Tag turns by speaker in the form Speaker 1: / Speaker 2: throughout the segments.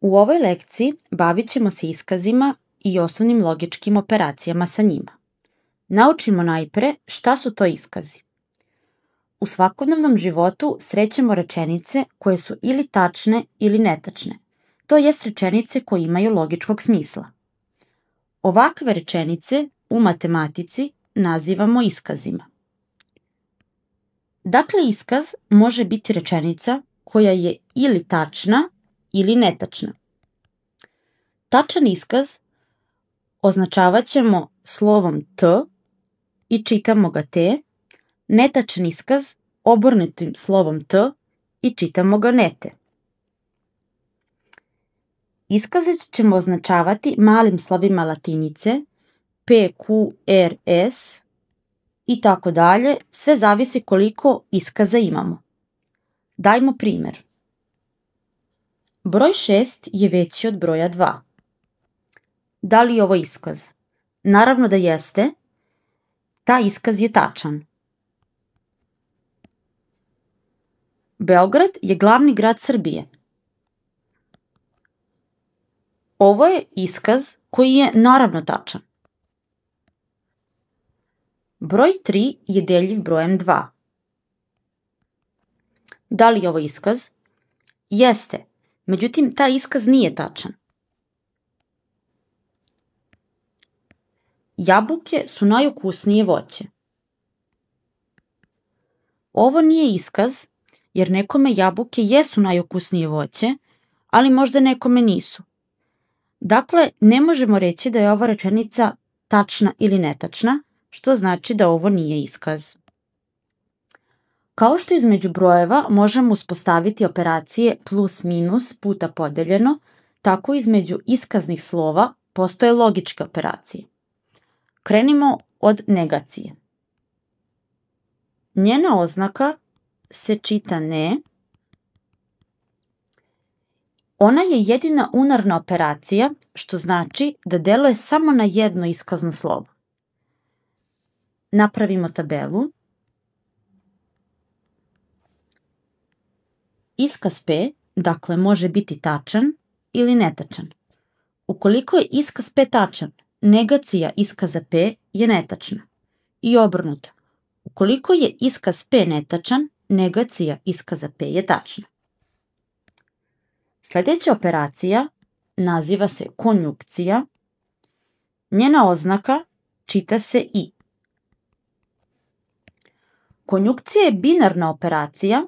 Speaker 1: U ovoj lekciji bavit ćemo se iskazima i osnovnim logičkim operacijama sa njima. Naučimo najpre šta su to iskazi. U svakodnevnom životu srećemo rečenice koje su ili tačne ili netačne, to jest rečenice koje imaju logičkog smisla. Ovakve rečenice u matematici nazivamo iskazima. Dakle, iskaz može biti rečenica koja je ili tačna ili netačna. Tačan iskaz označavat ćemo slovom T i čitamo ga T, netačan iskaz obrnutim slovom T i čitamo ga nete. Iskaze ćemo označavati malim slovima latinice P, Q, R, S i tako dalje, sve zavisi koliko iskaza imamo. Dajmo primer. Broj 6 je veći od broja 2. Da li je ovo iskaz? Naravno da jeste. Taj iskaz je tačan. Beograd je glavni grad Srbije. Ovo je iskaz koji je naravno tačan. Broj 3 je deljiv brojem 2. Da li je ovo iskaz? Jeste, međutim taj iskaz nije tačan. Jabuke su najukusnije voće. Ovo nije iskaz, jer nekome jabuke jesu najukusnije voće, ali možda nekome nisu. Dakle, ne možemo reći da je ova rečenica tačna ili netačna, što znači da ovo nije iskaz. Kao što između brojeva možemo uspostaviti operacije plus minus puta podeljeno, tako između iskaznih slova postoje logičke operacije. Krenimo od negacije. Njena oznaka se čita ne. Ona je jedina unarna operacija, što znači da deluje samo na jedno iskazno slovo. Napravimo tabelu. Iskaz P, dakle, može biti tačan ili netačan. Ukoliko je iskaz P tačan, negacija iskaza P je netačna. I obrnuto. Ukoliko je iskaz P netačan, negacija iskaza P je tačna. Sljedeća operacija naziva se konjukcija. Njena oznaka čita se I. Konjukcija je binarna operacija,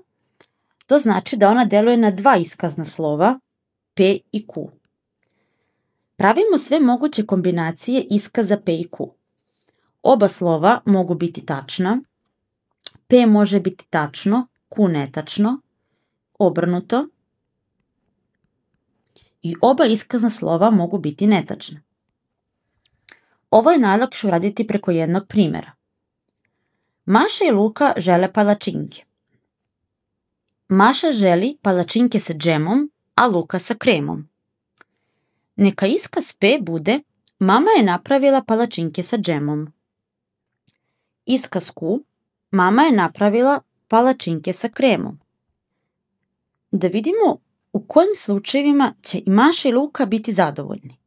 Speaker 1: to znači da ona deluje na dva iskazna slova, P i Q. Pravimo sve moguće kombinacije iskaza P i Q. Oba slova mogu biti tačna, P može biti tačno, Q netačno, obrnuto, i oba iskazna slova mogu biti netačna. Ovo je najlakše uraditi preko jednog primjera. Maša i Luka žele palačinke. Maša želi palačinke sa džemom, a Luka sa kremom. Neka iskaz P bude mama je napravila palačinke sa džemom. Iskaz Q, mama je napravila palačinke sa kremom. Da vidimo u kojim slučajevima će i Maša i Luka biti zadovoljni.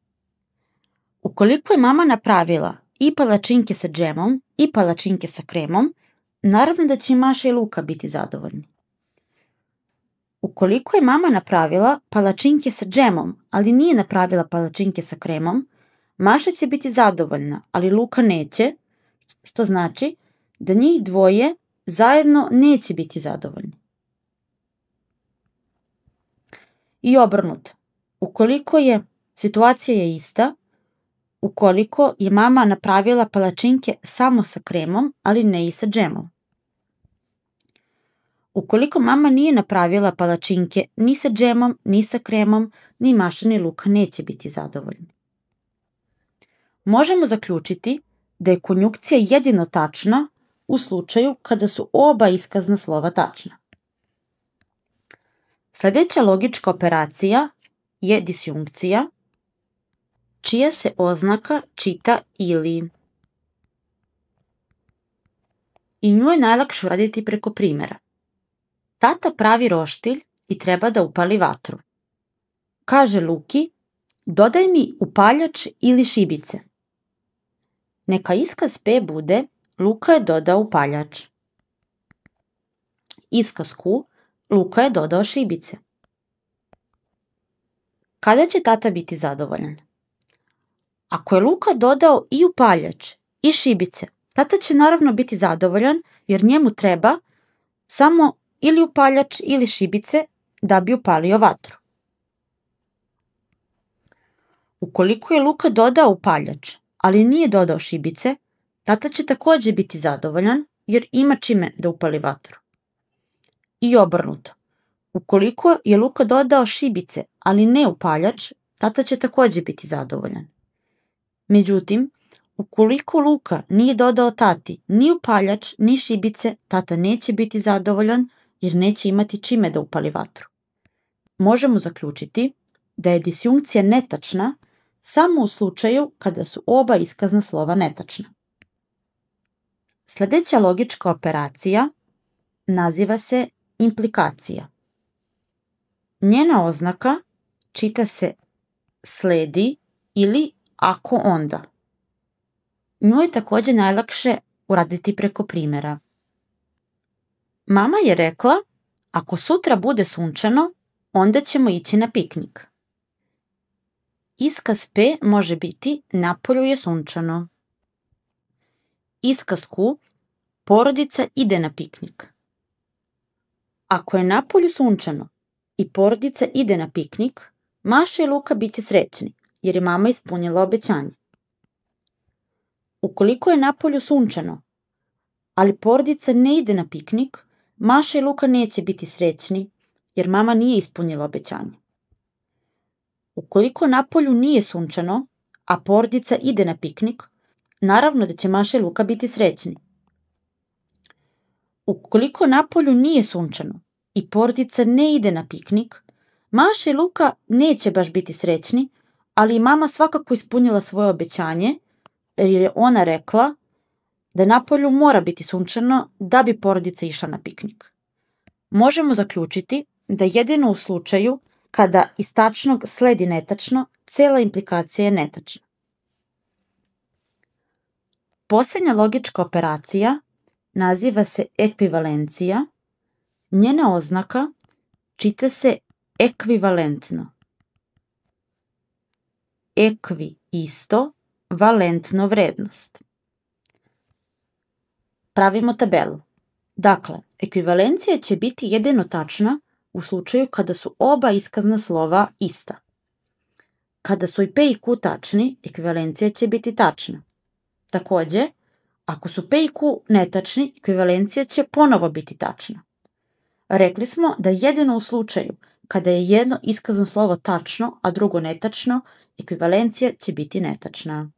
Speaker 1: Ukoliko je mama napravila i palačinke sa džemom i palačinke sa kremom, naravno da će i Maša i Luka biti zadovoljni. Ukoliko je mama napravila palačinke sa džemom, ali nije napravila palačinke sa kremom, Maša će biti zadovoljna, ali Luka neće, što znači da njih dvoje zajedno neće biti zadovoljni. I obrnuto. Ukoliko je situacija ista, ukoliko je mama napravila palačinke samo sa kremom, ali ne i sa džemom. Ukoliko mama nije napravila palačinke ni sa džemom, ni sa kremom, ni Maša ni Luka neće biti zadovoljni. Možemo zaključiti da je konjukcija jedino tačna u slučaju kada su oba iskazna slova tačna. Sljedeća logička operacija je disjunkcija, čija se oznaka čita ili. I nju je najlakše uraditi preko primjera. Tata pravi roštilj i treba da upali vatru. kaže Luki, dodaj mi upaljač ili šibice. Neka iskaz P bude, Luka je dodao upaljač. Iskaz Q, Luka je dodao šibice. Kada će tata biti zadovoljan? Ako je Luka dodao i upaljač i šibice, tata će naravno biti zadovoljan jer njemu treba samo ili upaljač ili šibice da bi upalio vatru. Ukoliko je Luka dodao upaljač, ali nije dodao šibice, tata će takođe biti zadovoljan jer ima čime da upali vatru. I obrnuto. Ukoliko je Luka dodao šibice, ali ne upaljač, tata će takođe biti zadovoljan. Međutim, ukoliko Luka nije dodao tati ni upaljač, ni šibice, tata neće biti zadovoljan jer neće imati čime da upali vatru. Možemo zaključiti da je disjunkcija netačna samo u slučaju kada su oba iskazna slova netačna. Sledeća logička operacija naziva se implikacija. Njena oznaka čita se sledi ili ako onda. Nju je takođe najlakše uraditi preko primera. Mama je rekla, ako sutra bude sunčano, onda ćemo ići na piknik. Iskaz P može biti napolju je sunčano. Iskaz Q, porodica ide na piknik. Ako je napolju sunčano i porodica ide na piknik, Maša i Luka bit će srećni jer je mama ispunila obećanje. Ukoliko je napolju sunčano, ali porodica ne ide na piknik, Maša i Luka neće biti srećni jer mama nije ispunila obećanje. Ukoliko napolju nije sunčano, a porodica ide na piknik, naravno da će Maša i Luka biti srećni. Ukoliko napolju nije sunčano i porodica ne ide na piknik, Maša i Luka neće baš biti srećni, ali i mama svakako ispunila svoje obećanje jer je ona rekla da napolju mora biti sunčano da bi porodica išla na piknik. Možemo zaključiti da jedino u slučaju kada iz tačnog sledi netačno, cela implikacija je netačna. Poslednja logička operacija naziva se ekvivalencija. Njena oznaka čita se ekvivalentno. Ekvi isto, valentno vrednost. Pravimo tabelu. Dakle, ekvivalencija će biti jedino tačna u slučaju kada su oba iskazna slova ista. Kada su i P i Q tačni, ekvivalencija će biti tačna. Takođe, ako su P i Q netačni, ekvivalencija će ponovo biti tačna. Rekli smo da jedino u slučaju kada je jedno iskazno slovo tačno, a drugo netačno, ekvivalencija će biti netačna.